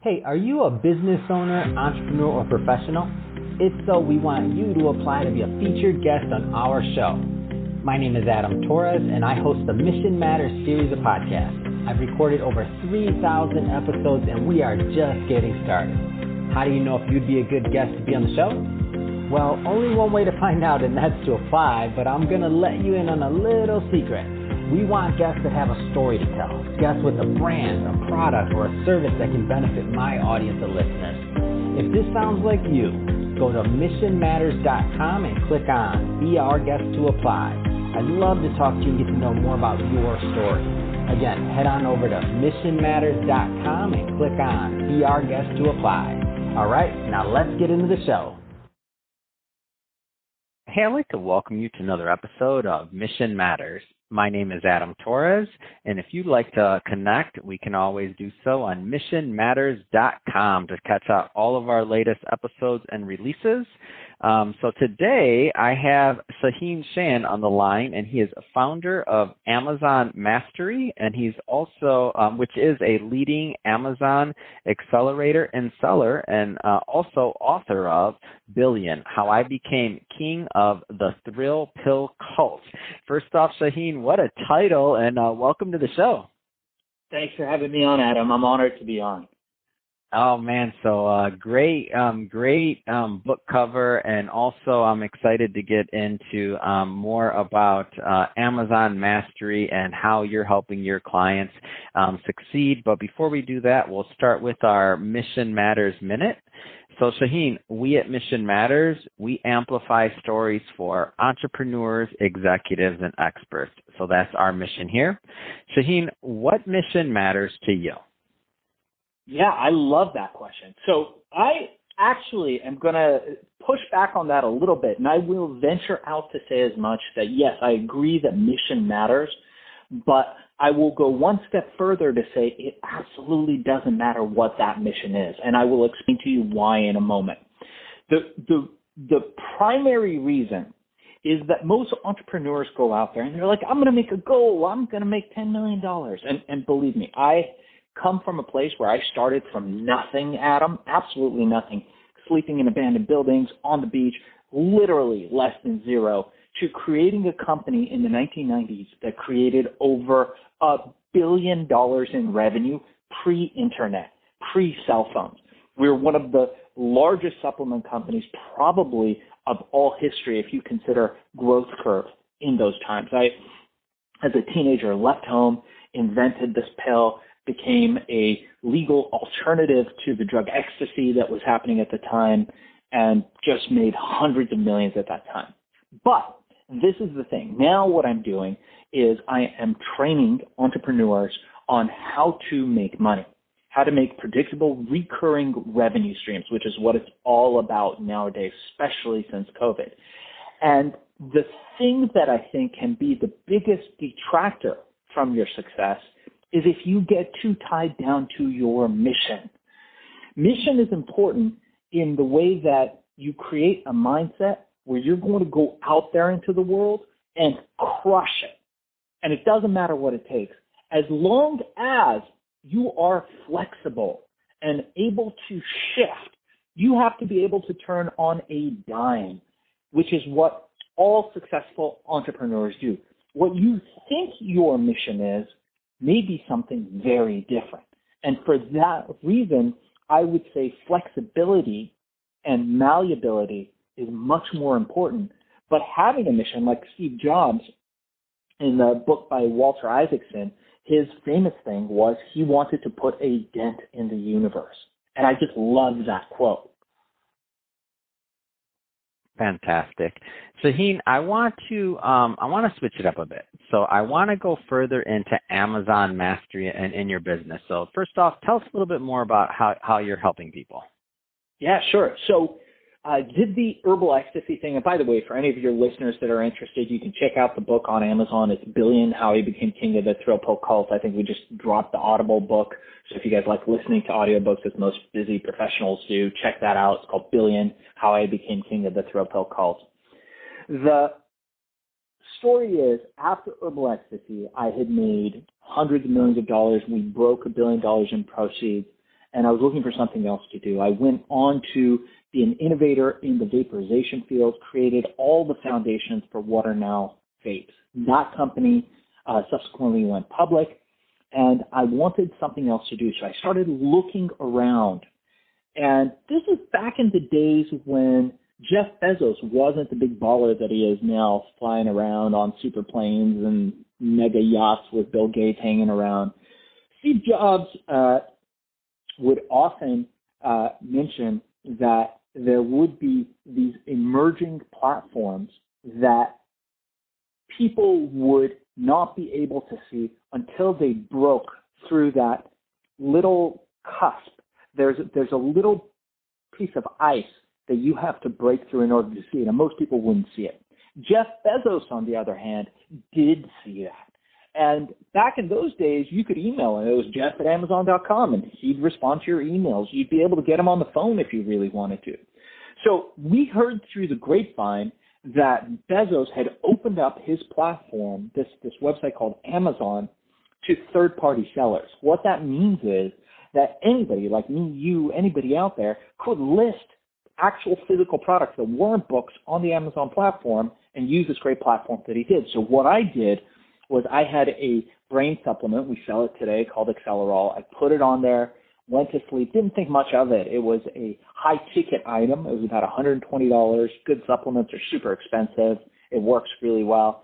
Hey, are you a business owner, entrepreneur, or professional? If so, we want you to apply to be a featured guest on our show. My name is Adam Torres, and I host the Mission Matters series of podcasts. I've recorded over 3,000 episodes, and we are just getting started. How do you know if you'd be a good guest to be on the show? Well, only one way to find out, and that's to apply, but I'm going to let you in on a little secret. We want guests that have a story to tell, guests with a brand, a product, or a service that can benefit my audience of listeners. If this sounds like you, go to missionmatters.com and click on Be Our Guest to apply. I'd love to talk to you and get to know more about your story. Again, head on over to missionmatters.com and click on Be Our Guest to apply. All right, now let's get into the show. Hey, I'd like to welcome you to another episode of Mission Matters. My name is Adam Torres, and if you'd like to connect, we can always do so on missionmatters.com to catch up all of our latest episodes and releases. So today I have Shaahin on the line, and he is a founder of Amazon Mastery, and he's also, which is a leading Amazon accelerator and seller, and also author of Billion, How I Became King of the Thrill Pill Cult. First off, Shaahin, what a title, and welcome to the show. Thanks for having me on, Adam. I'm honored to be on. Oh, man, so great book cover, and also I'm excited to get into more about Amazon Mastery and how you're helping your clients succeed. But before we do that, we'll start with our Mission Matters Minute. So, Shaahin, we at Mission Matters, we amplify stories for entrepreneurs, executives, and experts. So that's our mission here. Shaahin, what mission matters to you? Yeah, I love that question. So I actually am going to push back on that a little bit, and I will venture out to say as much that, yes, I agree that mission matters, but I will go one step further to say it absolutely doesn't matter what that mission is, and I will explain to you why in a moment. The primary reason is that most entrepreneurs go out there and they're like, I'm going to make a goal. I'm going to make $10 million. And believe me, I come from a place where I started from nothing, Adam, absolutely nothing, sleeping in abandoned buildings, on the beach, literally less than zero, to creating a company in the 1990s that created over $1 billion in revenue pre-internet, pre-cell phones. We're one of the largest supplement companies probably of all history if you consider growth curve in those times. I, as a teenager, left home, invented this pill, became a legal alternative to the drug ecstasy that was happening at the time, and just made hundreds of millions at that time. But this is the thing. Now what I'm doing is I am training entrepreneurs on how to make money, how to make predictable recurring revenue streams, which is what it's all about nowadays, especially since COVID. And the thing that I think can be the biggest detractor from your success is if you get too tied down to your mission. Mission is important in the way that you create a mindset where you're going to go out there into the world and crush it. And it doesn't matter what it takes. As long as you are flexible and able to shift, you have to be able to turn on a dime, which is what all successful entrepreneurs do. What you think your mission is may be something very different. And for that reason, I would say flexibility and malleability is much more important. But having a mission, like Steve Jobs in the book by Walter Isaacson, his famous thing was he wanted to put a dent in the universe. And I just love that quote. Fantastic. Shaahin, I want to switch it up a bit. So I want to go further into Amazon Mastery and in your business. So first off, tell us a little bit more about how you're helping people. Yeah, sure. So I did the herbal ecstasy thing. And by the way, for any of your listeners that are interested, you can check out the book on Amazon. It's Billion, How I Became King of the Thrill Pill Cult. I think we just dropped the Audible book. So if you guys like listening to audiobooks as most busy professionals do, check that out. It's called Billion, How I Became King of the Thrill Pill Cult. The story is, after herbal ecstasy, I had made hundreds of millions of dollars. We broke $1 billion in proceeds. and I was looking for something else to do. I went on to be an innovator in the vaporization field, created all the foundations for what are now vapes. That company subsequently went public, and I wanted something else to do, so I started looking around. And this was back in the days when Jeff Bezos wasn't the big baller that he is now, flying around on super planes and mega yachts with Bill Gates hanging around. Steve Jobs would often mention that there would be these emerging platforms that people would not be able to see until they broke through that little cusp. There's a little piece of ice that you have to break through in order to see it, and most people wouldn't see it. Jeff Bezos, on the other hand, did see that. And back in those days, you could email him. It was jeff@amazon.com, and he'd respond to your emails. You'd be able to get him on the phone if you really wanted to. So we heard through the grapevine that Bezos had opened up his platform, this website called Amazon, to third-party sellers. What that means is that anybody, like me, you, anybody out there, could list actual physical products that weren't books on the Amazon platform and use this great platform that he did. So what I did was I had a brain supplement. We sell it today called Accelerol. I put it on there, went to sleep, didn't think much of it. It was a high-ticket item. It was about $120. Good supplements are super expensive. It works really well.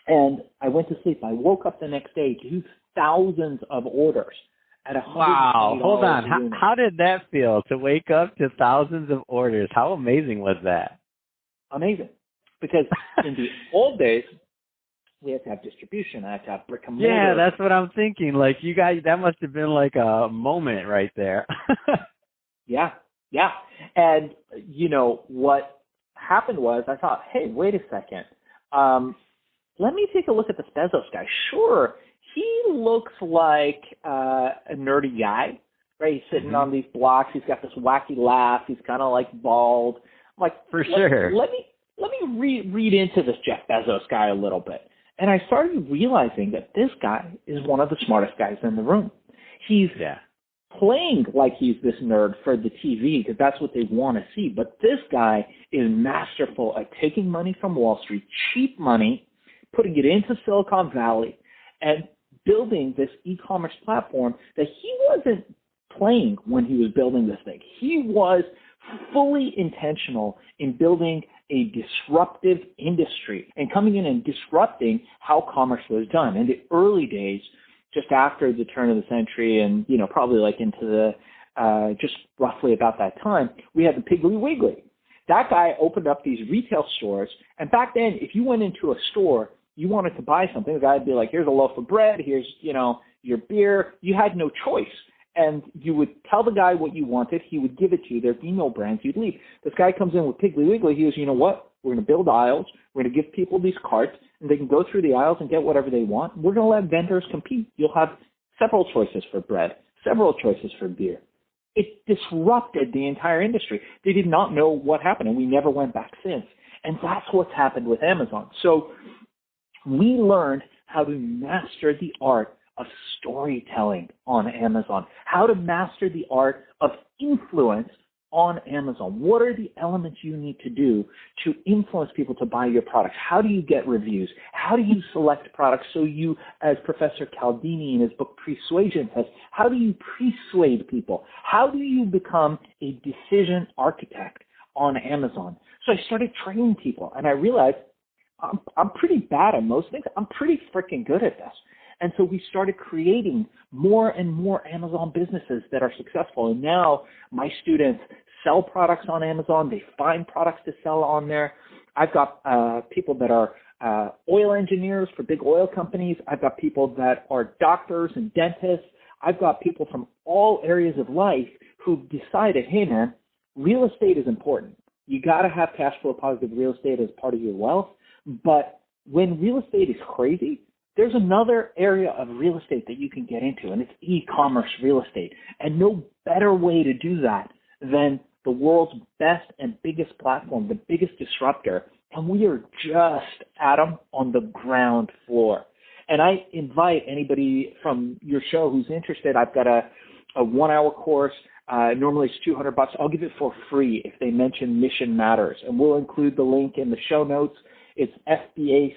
And I went to sleep. I woke up the next day to thousands of orders at $120. Wow. Hold on. How did that feel to wake up to thousands of orders? How amazing was that? Amazing. Because in the old days, we had to have distribution. I had to have brick and mortar. Yeah, that's what I'm thinking. Like, you guys, that must have been like a moment right there. Yeah. And, what happened was I thought, hey, wait a second. Let me take a look at this Bezos guy. Sure, he looks like a nerdy guy, right? He's sitting on these blocks. He's got this wacky laugh. He's kind of like bald. I'm like, for sure. Let me read into this Jeff Bezos guy a little bit. And I started realizing that this guy is one of the smartest guys in the room. He's playing like he's this nerd for the TV because that's what they want to see. But this guy is masterful at taking money from Wall Street, cheap money, putting it into Silicon Valley, and building this e-commerce platform that he wasn't playing when he was building this thing. He was fully intentional in building a disruptive industry and coming in and disrupting how commerce was done. In the early days, just after the turn of the century and, probably like into the, just roughly about that time, we had the Piggly Wiggly. That guy opened up these retail stores. And back then, if you went into a store, you wanted to buy something, the guy would be like, here's a loaf of bread, here's, your beer. You had no choice. And you would tell the guy what you wanted. He would give it to you. There'd be no brands. You'd leave. This guy comes in with Piggly Wiggly. He goes, you know what? We're going to build aisles. We're going to give people these carts, and they can go through the aisles and get whatever they want. We're going to let vendors compete. You'll have several choices for bread, several choices for beer. It disrupted the entire industry. They did not know what happened, and we never went back since. And that's what's happened with Amazon. So we learned how to master the art of storytelling on Amazon, how to master the art of influence on Amazon. What are the elements you need to do to influence people to buy your products? How do you get reviews? How do you select products so you, as Professor Cialdini in his book Persuasion says, how do you persuade people? How do you become a decision architect on Amazon? So I started training people, and I realized I'm pretty bad at most things. I'm pretty freaking good at this. And so we started creating more and more Amazon businesses that are successful. And now my students sell products on Amazon. They find products to sell on there. I've got people that are oil engineers for big oil companies. I've got people that are doctors and dentists. I've got people from all areas of life who've decided, hey, man, real estate is important. You got to have cash flow positive real estate as part of your wealth. But when real estate is crazy, there's another area of real estate that you can get into, and it's e-commerce real estate. And no better way to do that than the world's best and biggest platform, the biggest disruptor. And we are just, Adam, on the ground floor. And I invite anybody from your show who's interested. I've got a a 1-hour course. Normally it's $200. I'll give it for free if they mention Mission Matters, and we'll include the link in the show notes. It's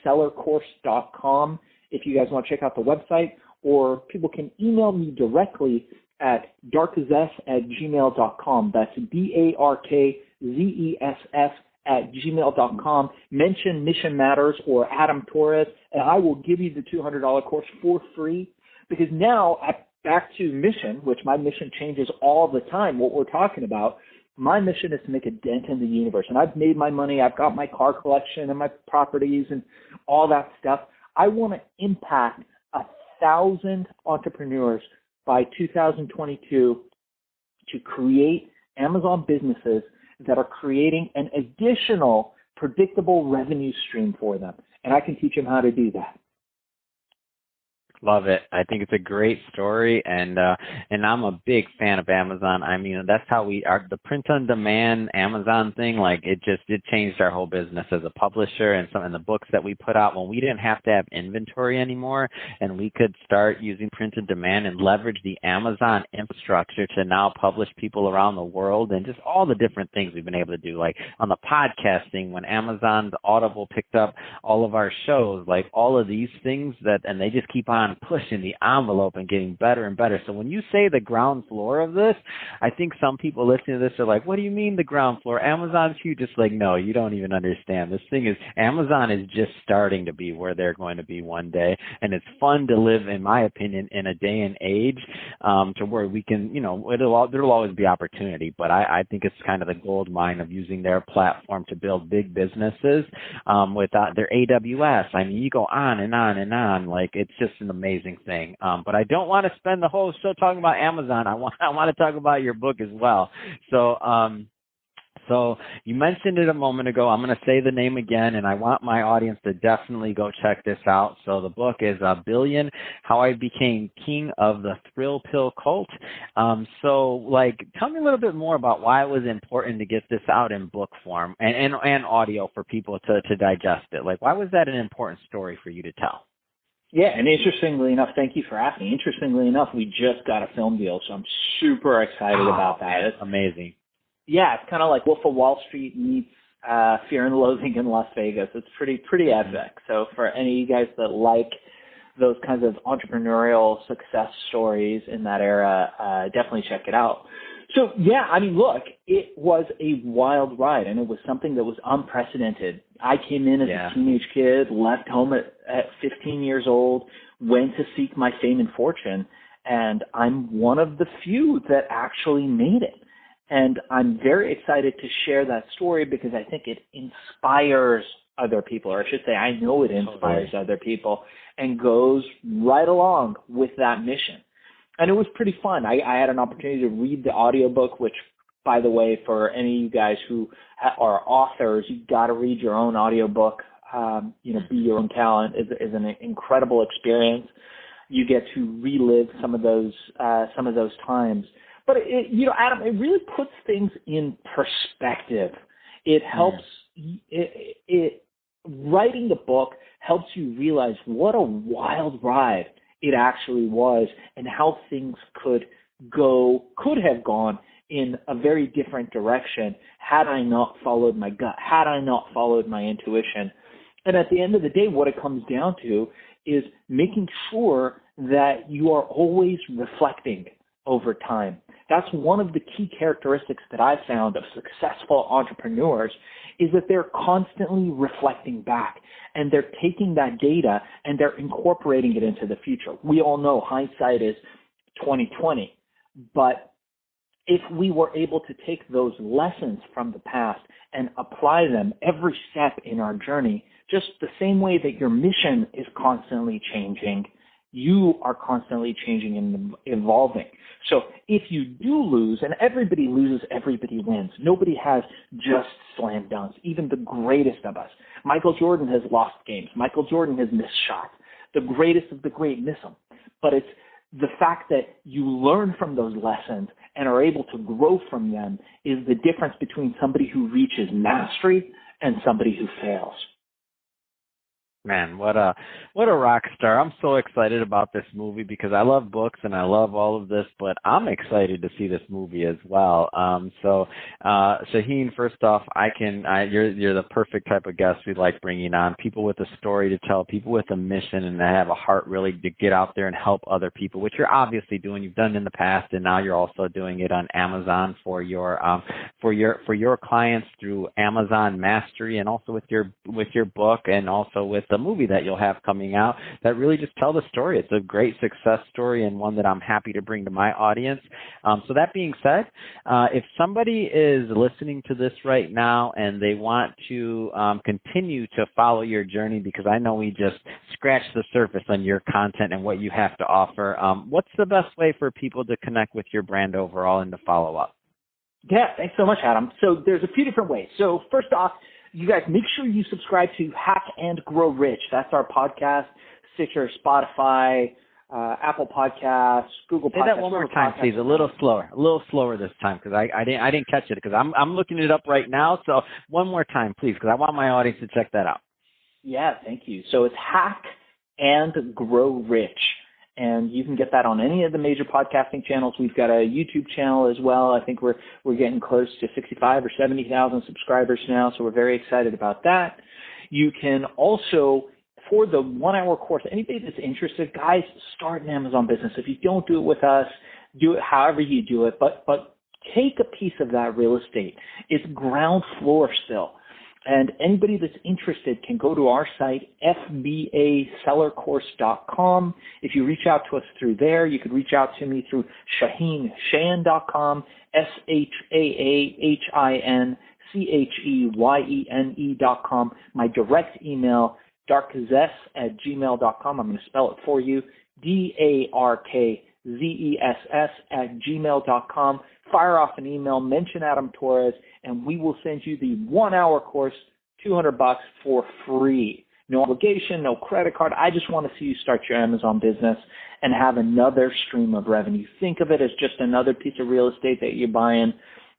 FBAsellercourse.com if you guys want to check out the website, or people can email me directly at darkzess@gmail.com. That's DARKZESS@gmail.com. Mention Mission Matters or Adam Torres, and I will give you the $200 course for free. Because now, back to mission, which my mission changes all the time, what we're talking about, my mission is to make a dent in the universe. And I've made my money. I've got my car collection and my properties and all that stuff. I want to impact 1,000 entrepreneurs by 2022 to create Amazon businesses that are creating an additional predictable revenue stream for them. And I can teach them how to do that. Love it. I think it's a great story, and I'm a big fan of Amazon. I mean, that's how we are. The print on demand Amazon thing, like it changed our whole business as a publisher, and some in the books that we put out when we didn't have to have inventory anymore, and we could start using print on demand and leverage the Amazon infrastructure to now publish people around the world, and just all the different things we've been able to do, like on the podcasting when Amazon's Audible picked up all of our shows, like all of these things and they just keep on pushing the envelope and getting better and better. So when you say the ground floor of this, I think some people listening to this are like, what do you mean the ground floor? Amazon's huge. Just like, no, you don't even understand. This thing is, Amazon is just starting to be where they're going to be one day. And it's fun to live, in my opinion, in a day and age to where we can, there'll always be opportunity. But I think it's kind of the gold mine of using their platform to build big businesses without their AWS. I mean, you go on and on and on. Like, it's just an amazing thing. But I don't want to spend the whole show talking about Amazon. I want to talk about your book as well. So you mentioned it a moment ago. I'm going to say the name again, and I want my audience to definitely go check this out. So the book is Billion, How I Became King of the Thrill Pill Cult. So tell me a little bit more about why it was important to get this out in book form and audio for people to digest it. Like, why was that an important story for you to tell? Yeah, and interestingly enough, thank you for asking. Interestingly enough, we just got a film deal, so I'm super excited about that. It's amazing. Yeah, it's kind of like Wolf of Wall Street meets Fear and Loathing in Las Vegas. It's pretty epic. So for any of you guys that like those kinds of entrepreneurial success stories in that era, definitely check it out. So, yeah, I mean, look, it was a wild ride, and it was something that was unprecedented. I came in as a teenage kid, left home at 15 years old, went to seek my fame and fortune, and I'm one of the few that actually made it. And I'm very excited to share that story because I think it inspires other people, or I should say I know it inspires other people and goes right along with that mission. And it was pretty fun. I had an opportunity to read the audiobook, which, by the way, for any of you guys who are authors, you got to read your own audiobook. Be your own talent is an incredible experience. You get to relive some of those times. But Adam, it really puts things in perspective. It helps. Writing the book helps you realize what a wild ride it actually was, and how things could have gone in a very different direction had I not followed my gut, had I not followed my intuition. And at the end of the day, what it comes down to is making sure that you are always reflecting over time. That's one of the key characteristics that I've found of successful entrepreneurs is that they're constantly reflecting back, and they're taking that data and they're incorporating it into the future. We all know hindsight is 20/20, but if we were able to take those lessons from the past and apply them every step in our journey, just the same way that your mission is constantly changing, you are constantly changing and evolving. So if you do lose, and everybody loses, everybody wins. Nobody has just slam dunks, even the greatest of us. Michael Jordan has lost games. Michael Jordan has missed shots. The greatest of the great miss them. But it's the fact that you learn from those lessons and are able to grow from them is the difference between somebody who reaches mastery and somebody who fails. Man, what a rock star. I'm so excited about this movie because I love books and I love all of this, but I'm excited to see this movie as well. Shaahin, first off, you're the perfect type of guest we like bringing on, people with a story to tell, people with a mission and that have a heart really to get out there and help other people, which you're obviously doing. You've done in the past, and now you're also doing it on Amazon for your clients through Amazon Mastery, and also with your book, and also with the movie that you'll have coming out that really just tell the story. It's a great success story and one that I'm happy to bring to my audience. So that being said, if somebody is listening to this right now and they want to continue to follow your journey, because I know we just scratched the surface on your content and what you have to offer, what's the best way for people to connect with your brand overall and to follow up? Yeah, thanks so much, Adam. So there's a few different ways. So first off, you guys make sure you subscribe to Hack and Grow Rich. That's our podcast, Stitcher, Spotify, Apple Podcasts, Google Podcasts. Say that one more time, please. A little slower this time, because I didn't catch it, because I'm looking it up right now. So one more time, please, because I want my audience to check that out. Yeah, thank you. So it's Hack and Grow Rich. And you can get that on any of the major podcasting channels. We've got a YouTube channel as well. I think we're getting close to 65 or 70,000 subscribers now, so we're very excited about that. You can also, for the 1-hour course, anybody that's interested, guys, start an Amazon business. If you don't do it with us, do it however you do it, but take a piece of that real estate. It's ground floor still. And anybody that's interested can go to our site, fbasellercourse.com. If you reach out to us through there, you could reach out to me through Shaahin, Cheyene.com, SHAAHINCHEYENE.com. My direct email, darkzess@gmail.com. I'm going to spell it for you, DARKZESS@gmail.com. Fire off an email, mention Adam Torres, and we will send you the 1-hour course, $200 for free. No obligation, no credit card. I just want to see you start your Amazon business and have another stream of revenue. Think of it as just another piece of real estate that you're buying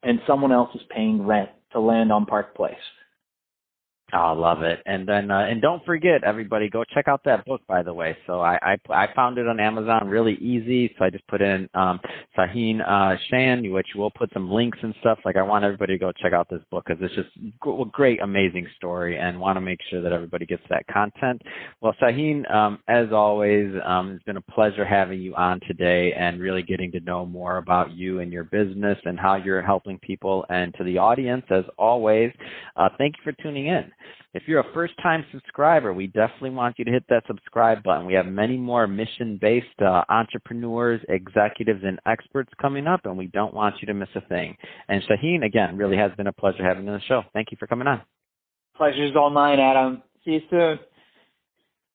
and someone else is paying rent to land on Park Place. Oh, I love it. And then, and don't forget, everybody, go check out that book, by the way. So I found it on Amazon really easy. So I just put in Shaahin Cheyene, which we'll put some links and stuff. Like, I want everybody to go check out this book because it's just a great, amazing story, and want to make sure that everybody gets that content. Well, Shaahin, as always, it's been a pleasure having you on today and really getting to know more about you and your business and how you're helping people. And to the audience, as always, thank you for tuning in. If you're a first-time subscriber, we definitely want you to hit that subscribe button. We have many more mission-based entrepreneurs, executives, and experts coming up, and we don't want you to miss a thing. And Shaahin, again, really has been a pleasure having you on the show. Thank you for coming on. Pleasure's all mine, Adam. See you soon.